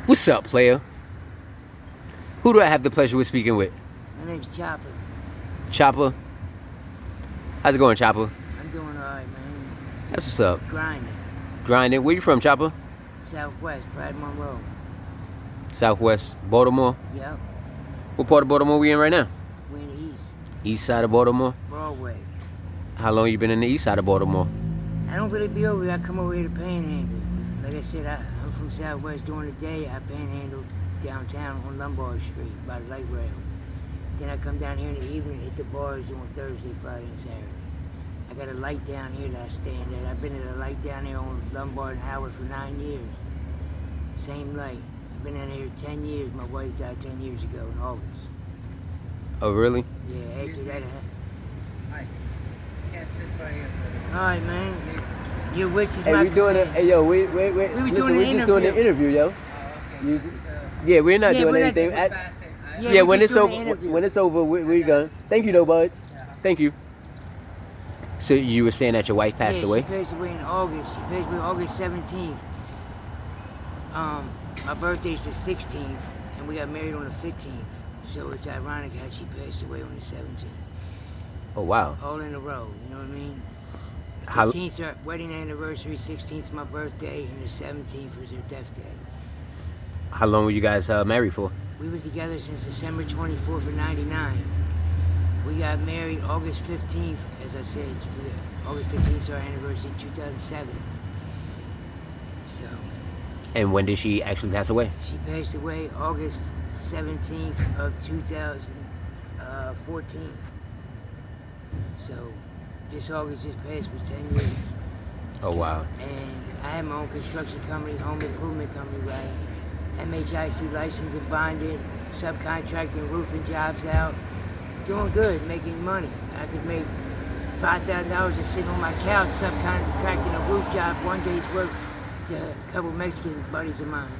What's up, player? Who do I have the pleasure with speaking with? My name's Chopper. Chopper. How's it going, Chopper? I'm doing alright, man. That's what's up. Grinding. Grinding. Where you from, Chopper? Southwest, Brad Monroe. Southwest Baltimore. Yep. What part of Baltimore we in right now? We're in the east. East side of Baltimore. Broadway. How long you been in the east side of Baltimore? I don't really be over here. I come over here to panhandle. Like I said, I'm from Southwest. During the day, I panhandle downtown on Lombard Street by the light rail. Then I come down here in the evening and hit the bars on Thursday, Friday, and Saturday. I got a light down here that I stand at. I've been at a light down here on Lombard and Howard for 9 years. Same light. I've been down here 10 years. My wife died 10 years ago in August. Oh, really? Yeah, after that. Hi. Can't sit right here. All right, man. Your witch is Hey, my we doing it. command. Hey, yo, wait. We was Listen, doing we an just doing an interview, yo. Okay. You- Yeah, we're not Yeah, doing we're not- anything. Passing. Yeah, we when just it's doing over, an interview. when it's over, we're gone. Thank you, though, bud. Yeah. Thank you. So you were saying that your wife passed Yeah, away? She passed away in August. She passed away August 17th. My birthday's the 16th, and we got married on the 15th. So it's ironic how she passed away on the 17th. Oh, wow. All in a row, you know what I mean? How, 15th our wedding anniversary, 16th my birthday, and the 17th was her death day. how long were you guys married for? We was together since December 24th of 99. We got married August 15th, as I said. August 15th is our anniversary, 2007. So, And when did she actually pass away? she passed away August 17th of 2014. So, this August just passed was 10 years. Oh, wow. And I had my own construction company, home improvement company, right? MHIC licensed and bonded, subcontracting roofing jobs out. Doing good, making money. I could make $5,000 just sitting on my couch subcontracting a roof job one day's work to a couple Mexican buddies of mine.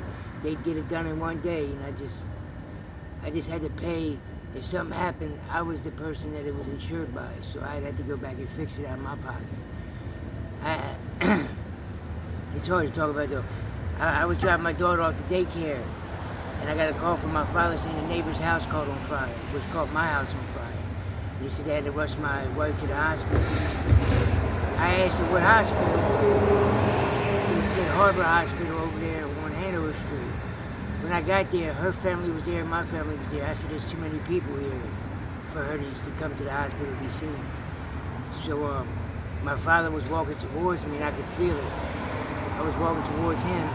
They'd get it done in one day, and I just had to pay. If something happened, I was the person that it was insured by, so I'd have to go back and fix it out of my pocket. It's hard to talk about though. I was dropping my daughter off to daycare, and I got a call from my father saying the neighbor's house caught on fire, which caught my house on fire. He said they had to rush my wife to the hospital. I asked her what hospital. He said Harbor Hospital over there on Hanover Street. When I got there, her family was there, my family was there. I said there's too many people here for her just to come to the hospital to be seen. So my father was walking towards me, and I could feel it. I was walking towards him.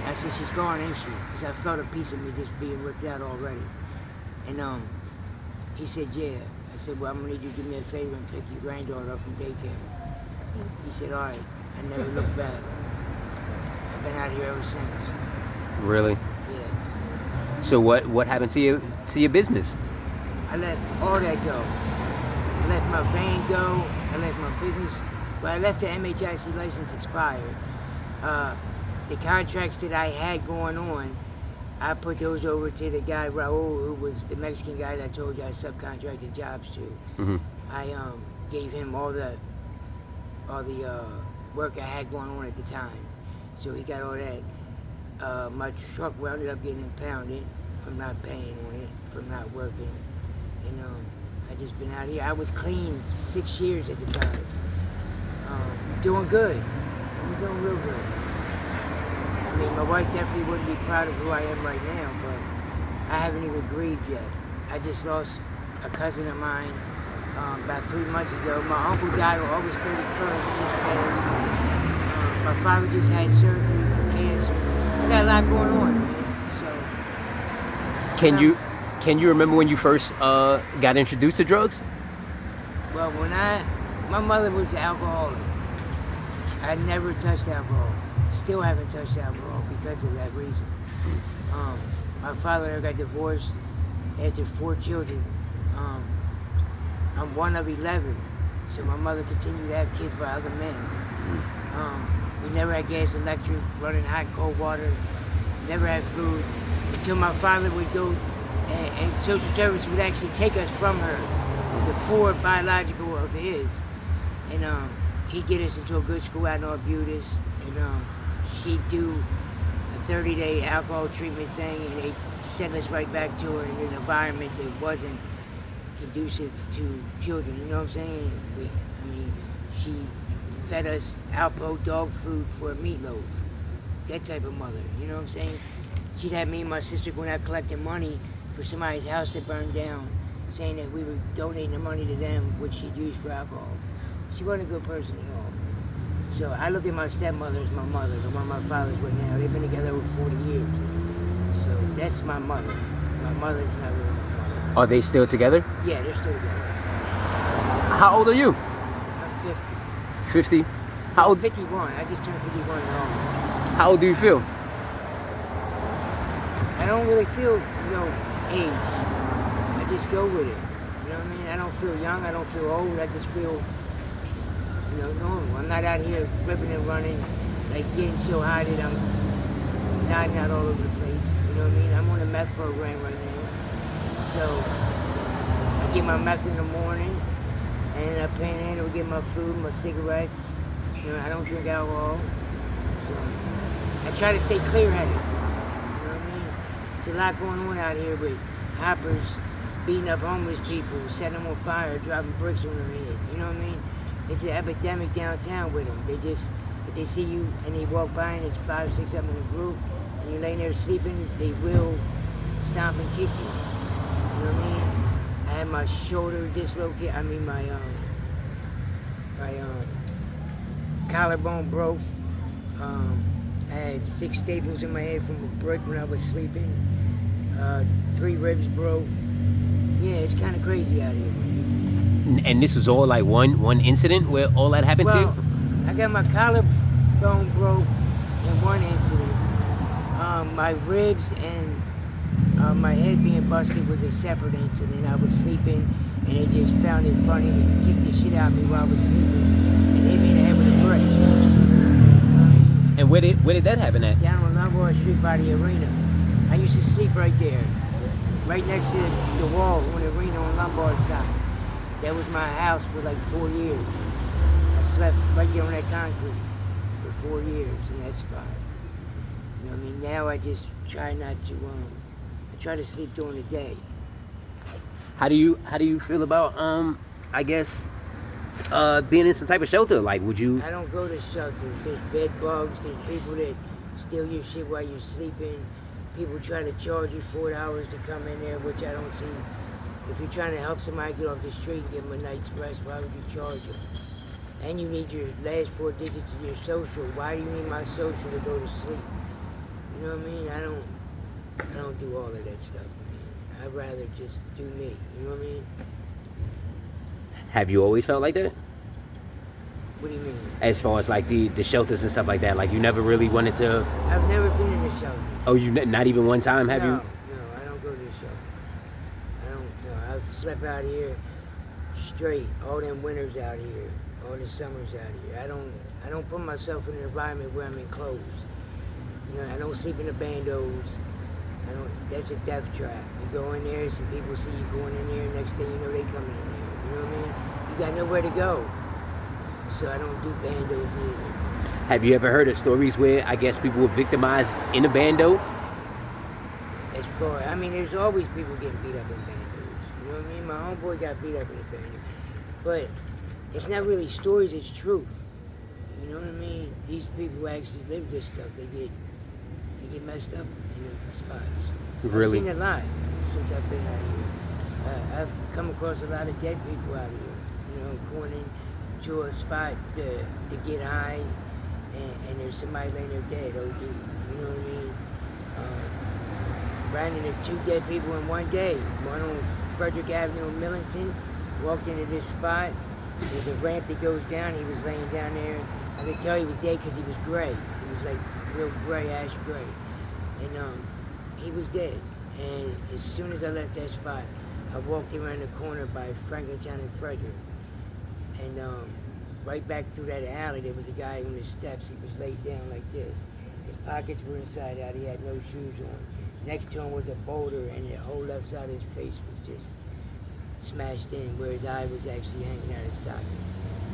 I said, she's gone, ain't she? Because I felt a piece of me just being ripped out already. And he said, yeah. I said, well, I'm going to need you to do me a favor and pick your granddaughter up from daycare. He said, all right. I never looked back. I've been out here ever since. Really? Yeah. So what happened to your business? I let all that go. I let my van go. I let my business. But I left the MHIC license expired. The contracts that I had going on, I put those over to the guy Raul, who was the Mexican guy that I told you I subcontracted jobs to. Mm-hmm. I gave him all the work I had going on at the time, so he got all that. My truck wound up getting impounded from not paying on it, from not working, and I just been out here. I was clean 6 years at the time, doing good. I'm doing real good. I mean, my wife definitely wouldn't be proud of who I am right now, but I haven't even grieved yet. I just lost a cousin of mine about 3 months ago. My uncle died on August 31st, just passed. My father just had surgery for cancer. I got a lot going on, man. So, Can you remember when you first got introduced to drugs? well, my mother was an alcoholic. I never touched alcohol. Still haven't touched alcohol because of that reason. My father got divorced after 4 children. I'm one of 11, so my mother continued to have kids by other men. We never had gas, electric, running hot and cold water, never had food, until my father would go and social service would actually take us from her, the 4 biological of his, and he'd get us into a good school out in Arbutus, and she'd do 30-day alcohol treatment thing, and they sent us right back to her in an environment that wasn't conducive to children. You know what I'm saying? She fed us Alpo dog food for a meatloaf. That type of mother. You know what I'm saying? She'd have me and my sister going out collecting money for somebody's house that burned down, saying that we were donating the money to them, which she'd use for alcohol. She wasn't a good person at all. So I look at my stepmother as my mother, the one my father's with now. They've been together over 40 years. So that's my mother. My mother's not really my mother. Are they still together? Yeah, they're still together. How old are you? I'm 50. 50. How old? 51. I just turned 51 in August. How old do you feel? I don't really feel, age. I just go with it. You know what I mean? I don't feel young. I don't feel old. I just feel, normal. I'm not out here ripping and running, like getting so high that I'm nodding out all over the place. You know what I mean? I'm on a meth program right now. So I get my meth in the morning, and I panhandle, get my food, my cigarettes. I don't drink alcohol. So I try to stay clear-headed. You know what I mean? There's a lot going on out here with hoppers beating up homeless people, setting them on fire, dropping bricks on their head. You know what I mean? It's an epidemic downtown with them. If they see you and they walk by and it's 5, 6 of them in a group, and you're laying there sleeping, they will stomp and kick you. You know what I mean? I had my shoulder dislocated. My collarbone broke. I had 6 staples in my head from a brick when I was sleeping. 3 ribs broke. Yeah, it's kind of crazy out here, man. And this was all like one incident where all that happened to you? I got my collarbone broke in one incident. My ribs and my head being busted was a separate incident. I was sleeping, and they just found it funny to kick the shit out of me while I was sleeping and hit me in the head with a brick. And where did that happen at? Down on Lombard Street by the arena. I used to sleep right there, right next to the wall on the arena on Lombard side. That was my house for like 4 years. I slept right there on that concrete for 4 years in that spot. You know what I mean? Now I just try not to, I try to sleep during the day. How do you feel about I guess being in some type of shelter? Like, would you? I don't go to shelters. There's bed bugs. There's people that steal your shit while you're sleeping. People try to charge you $4 to come in there, which I don't see. If you're trying to help somebody get off the street and give them a night's rest, why would you charge them? And you need your last 4 digits of your social. Why do you need my social to go to sleep? You know what I mean? I don't do all of that stuff, man. I'd rather just do me. You know what I mean? Have you always felt like that? What do you mean? As far as like the shelters and stuff like that, like you never really wanted to. I've never been in a shelter. Oh, you not even one time, have you? No, I don't go to the shelter. I've slept out here straight, all them winters out here, all the summers out here. I don't put myself in an environment where I'm enclosed. I don't sleep in the bandos. That's a death trap. You go in there, some people see you going in there, next thing you know, they come in there. You know what I mean? You got nowhere to go. So I don't do bandos either. Have you ever heard of stories where I guess people were victimized in a bando? There's always people getting beat up in bandos. You know what I mean? My homeboy got beat up in a bando. But it's not really stories, it's truth. You know what I mean? These people who actually live this stuff, they get messed up in the spots. Really? I've seen a lot since I've been out here. I've come across a lot of dead people out here. Going into a spot to get high, and there's somebody laying there dead, OD. You know what I mean? Ran into 2 dead people in one day. One on Frederick Avenue in Millington, walked into this spot. There's a ramp that goes down. He was laying down there. I could tell he was dead because he was gray. He was like real gray, ash gray. And he was dead. And as soon as I left that spot, I walked around the corner by Franklintown and Frederick. And right back through that alley, there was a guy on the steps. He was laid down like this. His pockets were inside out. He had no shoes on. Next to him was a boulder, and the whole left side of his face was just smashed in, where his eye was actually hanging out his socket.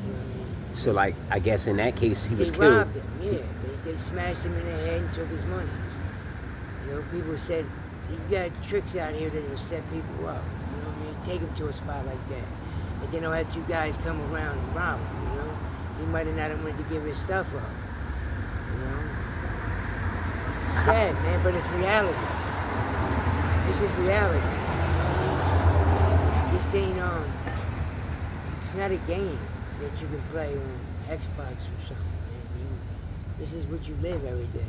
You know what I mean? So, like, I guess in that case, he was they killed. Robbed him, yeah. They smashed him in the head and took his money. You know, people said you got tricks out here that will set people up. You know what I mean? Take them to a spot like that, and then they'll have you guys come around and rob him. You know, he might have not wanted to give his stuff up. You know, it's sad, man, but it's reality. This is reality. This ain't it's not a game that you can play on Xbox or something. Man. This is what you live every day.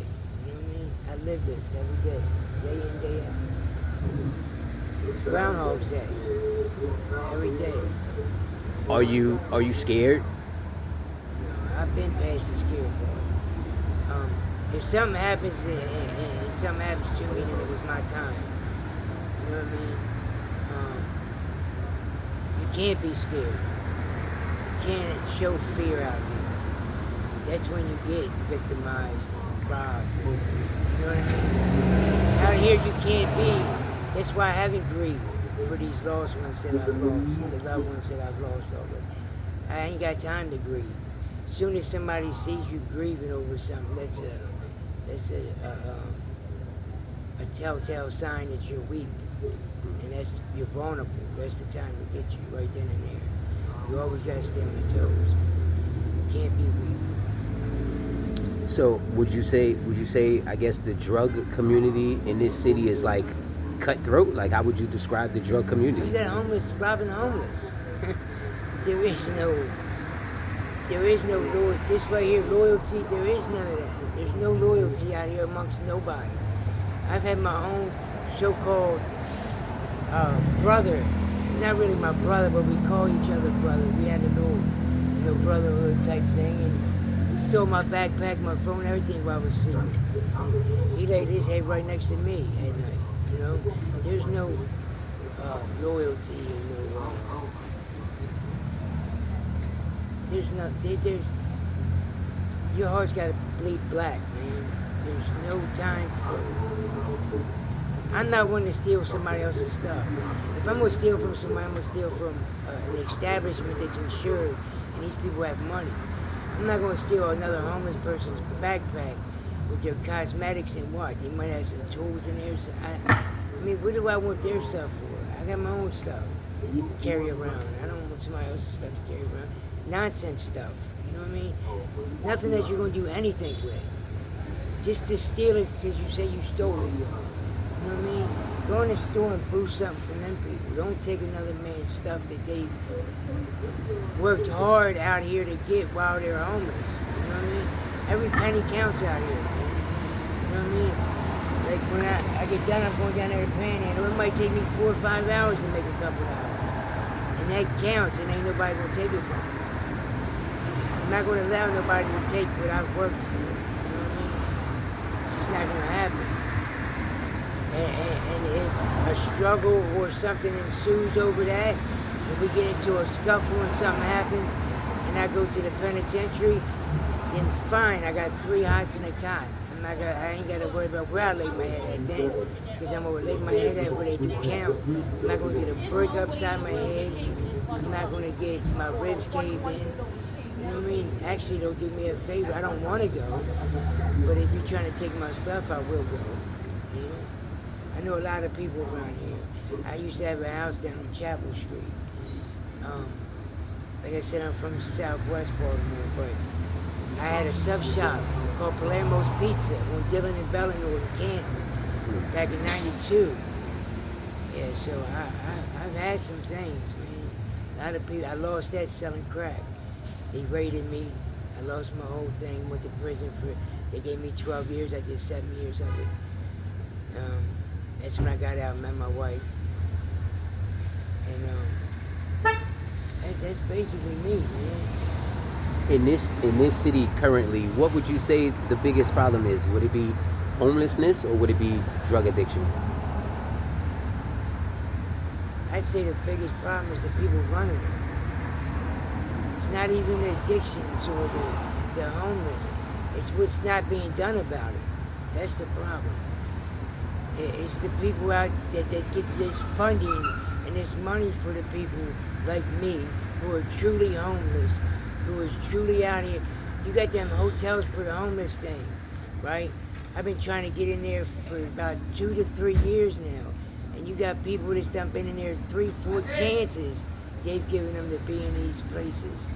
You know what I mean? I live this every day, day in, day out. Groundhog's Day, every day. Are you scared? No, I've been past the scary part. If something happens and something happens to me, then it was my time. You know what I mean? You can't be scared. You can't show fear out here. That's when you get victimized and robbed. You know what I mean? Out here you can't be. That's why I haven't grieved for these lost ones that I've lost, the loved ones that I've lost already. I ain't got time to grieve. As soon as somebody sees you grieving over something, that's a telltale sign that you're weak, and you're vulnerable. That's the time to get you right then and there. You always gotta stay on your toes. You can't be weak. So would you say I guess the drug community in this city is like cutthroat? Like how would you describe the drug You community? got homeless robbing homeless. there is no loyalty. This right here, loyalty. There is none of that. There's no loyalty out here amongst nobody. I've had my own so-called brother. He's not really my brother, but we call each other brother. We had a little brotherhood type thing, and he stole my backpack, my phone, everything while I was sleeping. He laid his head right next to me at night. You know, there's no loyalty and no. There's your heart's got to bleed black, man. There's no time for it. I'm not one to steal somebody else's stuff. If I'm going to steal from somebody, I'm going to steal from an establishment that's insured and these people have money. I'm not going to steal another homeless person's backpack with their cosmetics and what? They might have some tools in there. So I mean, what do I want their stuff for? I got my own stuff to carry around. I don't want somebody else's stuff to carry around. Nonsense stuff. You know what I mean? Nothing that you're going to do anything with. Just to steal it because you say you stole it. You know what I mean? Go in the store and boost something from them people. Don't take another man's stuff that they worked hard out here to get while they're homeless. You know what I mean? Every penny counts out here. You know what I mean? Like when I get done, I'm going down there to Panhandle. It might take me 4 or 5 hours to make a couple dollars. And that counts, and ain't nobody going to take it from me. I'm not going to allow nobody to take what I've worked for. You know what I mean? It's just not going to happen. And if a struggle or something ensues over that, if we get into a scuffle and something happens, and I go to the penitentiary, then fine, I got 3 hots and a cot. I ain't got to worry about where I lay my head at then, because I'm going to lay my head at where they do count. I'm not going to get a brick upside my head. I'm not going to get my ribs caved in. You know what I mean? Actually, they'll do me a favor. I don't want to go, but if you're trying to take my stuff, I will go. You know? I know a lot of people around here. I used to have a house down on Chapel Street. Like I said, I'm from Southwest Baltimore, but I had a sub shop called Palermo's Pizza on Dillon and Bellinor in Canton back in '92. Yeah, so I've had some things, man. A lot of people, I lost that selling crack. They raided me. I lost my whole thing. Went to prison they gave me 12 years. I did 7 years of it. That's when I got out and met my wife. And that's basically me, man. In this city currently, what would you say the biggest problem is? Would it be homelessness or would it be drug addiction? I'd say the biggest problem is the people running it. It's not even the addictions or the homeless. It's what's not being done about it. That's the problem. It's the people out that get this funding and this money for the people like me who are truly homeless, who is truly out here. You got them hotels for the homeless thing, right? I've been trying to get in there for about 2 to 3 years now, and you got people that's done been in there 3, 4 chances they've given them to be in these places,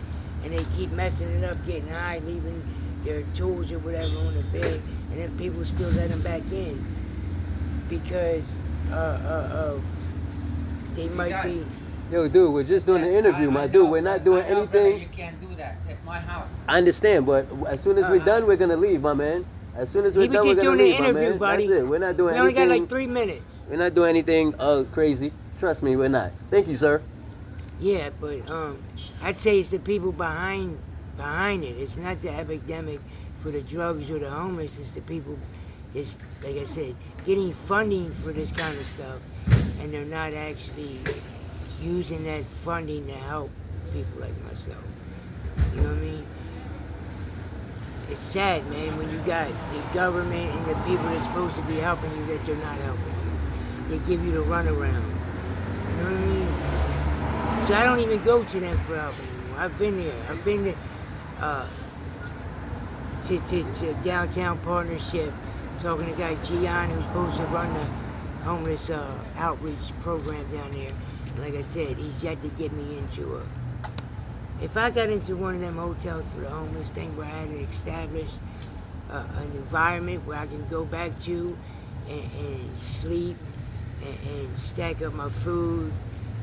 and they keep messing it up, getting high, leaving their tools or whatever on the bed, and then people still let them back in because they might be. Yo, dude, we're just doing an interview, my dude. We're not doing I know, brother, anything. you can't do that. That's my house. I understand, but as soon as we're done, we're gonna leave, my man. As soon as we're He was done, we're just gonna doing leave, an my interview, man. buddy. That's it. We're not doing We only got anything. like 3 minutes. We're not doing anything crazy. Trust me, we're not. Thank you, sir. Yeah, but I'd say it's the people behind it. It's not the epidemic for the drugs or the homeless. It's the people that's, like I said, getting funding for this kind of stuff, and they're not actually using that funding to help people like myself. You know what I mean? It's sad, man, when you got the government and the people that's supposed to be helping you that they're not helping you. They give you the runaround. You know what I mean? So I don't even go to them for help anymore. I've been there. I've been to Downtown Partnership, talking to guy Gian who's supposed to run the homeless outreach program down there. And like I said, he's yet to get me into a. If I got into one of them hotels for the homeless thing where I had to establish an environment where I can go back to and sleep and stack up my food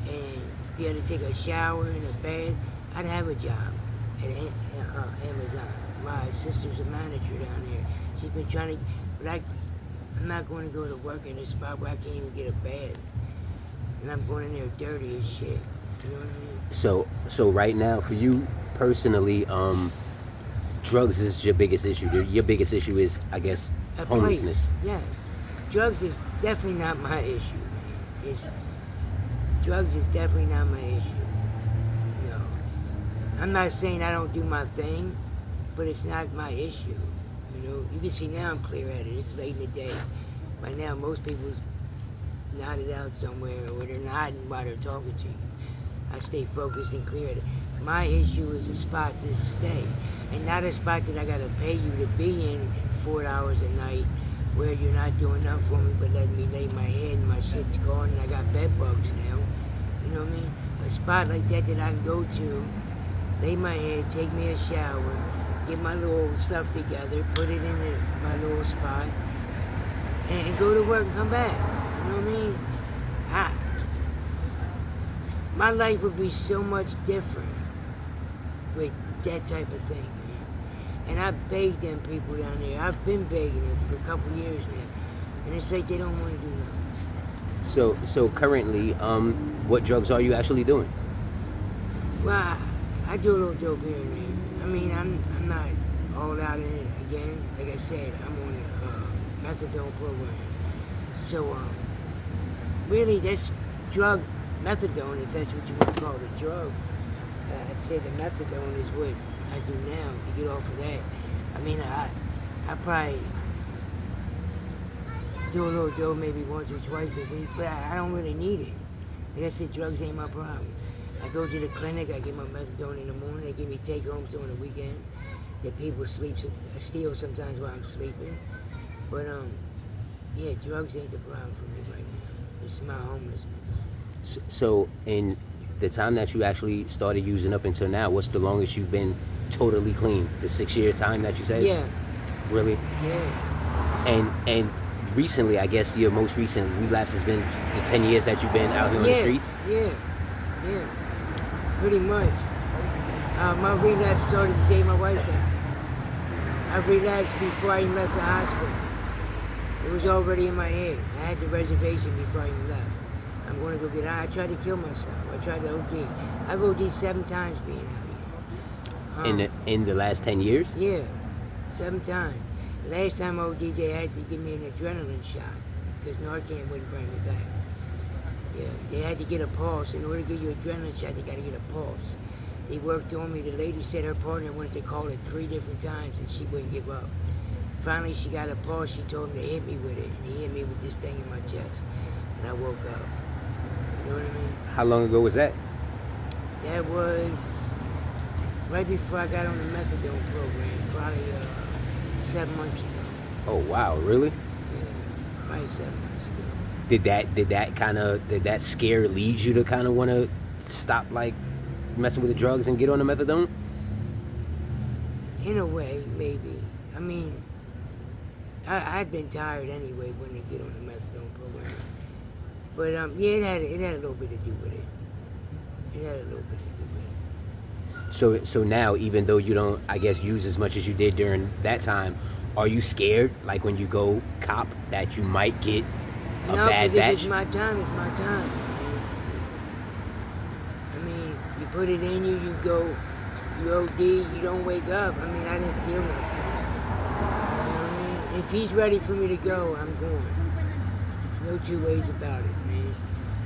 and be able to take a shower and a bed, I'd have a job at Amazon. My sister's a manager down there. She's been trying to, but I'm not going to go to work in a spot where I can't even get a bath. And I'm going in there dirty as shit. You know what I mean? So right now, for you personally, drugs is your biggest issue. Your biggest issue is, I guess, homelessness. Yeah. Drugs is definitely not my issue. Drugs is definitely not my issue. No. I'm not saying I don't do my thing, but it's not my issue. You know, you can see now I'm clear-headed. It's late in the day. By now, most people's nodded out somewhere, or they're nodding while they're talking to you. I stay focused and clear-headed. My issue is a spot to stay, and not a spot that I gotta pay you to be in 4 hours a night, where you're not doing nothing for me but letting me lay my head and my shit's gone and I got bed bugs now. You know what I mean? A spot like that that I can go to, lay my head, take me a shower, get my little stuff together, put it in my little spot, and go to work and come back. You know what I mean? My life would be so much different with that type of thing, man. And I begged them people down there. I've been begging them for a couple years now. And it's like they don't want to do nothing. So currently, what drugs are you actually doing? Well, I do a little dope here and there. I mean, I'm not all out in it again. Like I said, I'm on the methadone program. So, really, that's drug methadone, if that's what you want to call it, drug. I'd say the methadone is what I do now to get off of that. I mean, I probably do a little dope maybe once or twice a week, but I don't really need it. Like I said, drugs ain't my problem. I go to the clinic, I get my methadone in the morning, they give me take-homes during the weekend that people steal sometimes while I'm sleeping. But, yeah, drugs ain't the problem for me right now. It's my homelessness. So in the time that you actually started using up until now, what's the longest you've been totally clean? The 6-year time that you said? Yeah. Really? Yeah. And recently, I guess your most recent relapse has been the 10 years that you've been out here on the streets? Yeah. Pretty much. My relapse started the day my wife died. I relapsed before I even left the hospital. It was already in my head. I had the reservation before I even left. I'm going to go get high. I tried to kill myself. I tried to OD. I've OD'd 7 times being out here. In the last 10 years? Yeah, 7 times. The last time I OD'd, they had to give me an adrenaline shot because Narcan wouldn't bring me back. Yeah, they had to get a pulse. In order to give you an adrenaline shot, they got to get a pulse. They worked on me. The lady said her partner wanted to call it 3 different times and she wouldn't give up. Finally, she got a pulse. She told him to hit me with it. And he hit me with this thing in my chest. And I woke up. You know what I mean? How long ago was that? That was right before I got on the methadone program, probably 7 months ago. Oh wow, really? Yeah, probably 7 months ago. Did that scare lead you to kind of want to stop like messing with the drugs and get on the methadone? In a way, maybe. I mean, I'd been tired anyway when they get on the methadone program. But yeah, it had a little bit to do with it. It had a little bit to do with it. So now, even though you don't, I guess, use as much as you did during that time, are you scared, like when you go cop, that you might get a No, bad 'cause if batch? it's my time, it's my time. I mean, you put it in you, you go, you OD, you don't wake up. I mean, I didn't feel nothing. You know what I mean? If he's ready for me to go, I'm going. No two ways about it, man.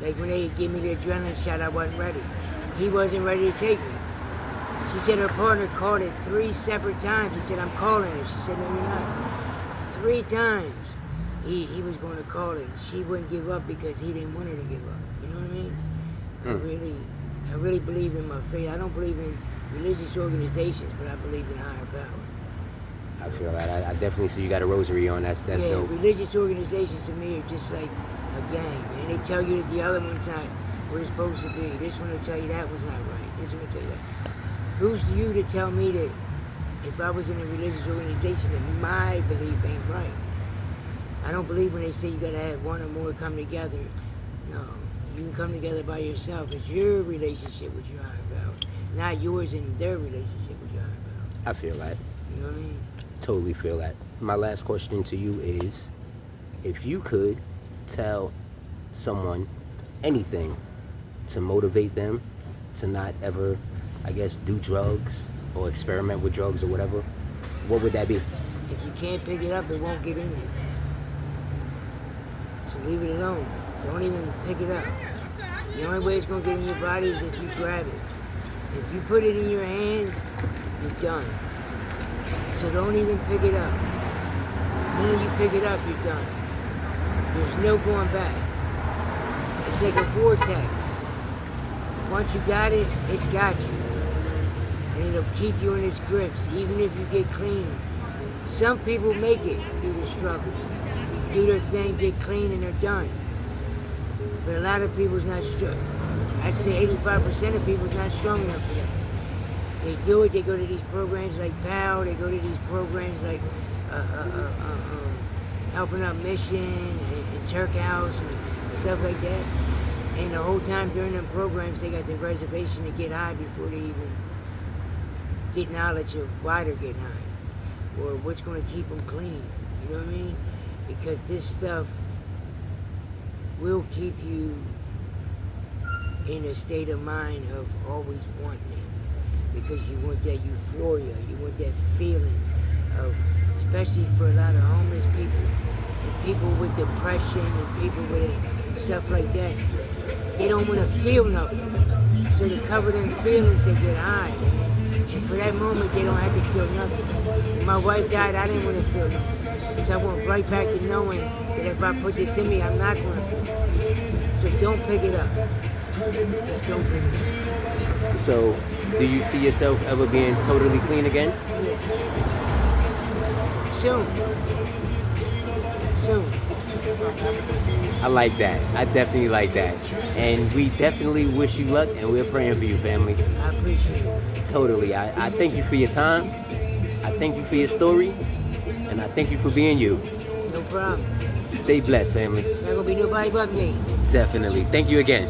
Like when they give me the adrenaline shot, I wasn't ready. He wasn't ready to take me. She said her partner called it 3 separate times. He said, I'm calling her. She said, no, you're not. 3 times. He was going to call it. She wouldn't give up because he didn't want her to give up. You know what I mean? I really believe in my faith. I don't believe in religious organizations, but I believe in higher power. I feel that. I definitely see you got a rosary on. That's Yeah, dope. religious organizations to me are just like a gang, man. They tell you that the other one's not where it's supposed to be. This one will tell you that was not right. This one will tell you that. Who's you to tell me that if I was in a religious organization that my belief ain't right? I don't believe when they say you gotta have one or more come together. No, you can come together by yourself. It's your relationship with your higher power, not yours and their relationship with your higher power. I feel that. You know what I mean? Totally feel that. My last question to you is, if you could tell someone anything to motivate them to not ever, I guess, do drugs or experiment with drugs or whatever, what would that be? If you can't pick it up, it won't get in you. So leave it alone. Don't even pick it up. The only way it's gonna get in your body is if you grab it. If you put it in your hands, you're done. So don't even pick it up. The minute you pick it up, you're done. There's no going back. It's like a vortex. Once you got it, it's got you. And it'll keep you in its grips, even if you get clean. Some people make it through the struggle. Do their thing, get clean, and they're done. But a lot of people's not strong. I'd say 85% of people's not strong enough for that. They do it, they go to these programs like POW, they go to these programs like Helping Up Mission and Turk House and stuff like that. And the whole time during them programs, they got the reservation to get high before they even get knowledge of why they're getting high or what's going to keep them clean. You know what I mean? Because this stuff will keep you in a state of mind of always wanting it. Because you want that euphoria, you want that feeling of, especially for a lot of homeless people, and people with depression and people with stuff like that, they don't want to feel nothing. So to cover them feelings, they get high. And for that moment, they don't have to feel nothing. When my wife died, I didn't want to feel nothing. So I went right back to knowing that if I put this in me, I'm not going to feel it. So don't pick it up. Just don't pick it up. So, do you see yourself ever being totally clean again? Soon. Soon. I like that. I definitely like that. And we definitely wish you luck, and we're praying for you, family. I appreciate it. Totally. I thank you for your time. I thank you for your story. And I thank you for being you. No problem. Stay blessed, family. Not gonna be nobody but me. Definitely. Thank you again.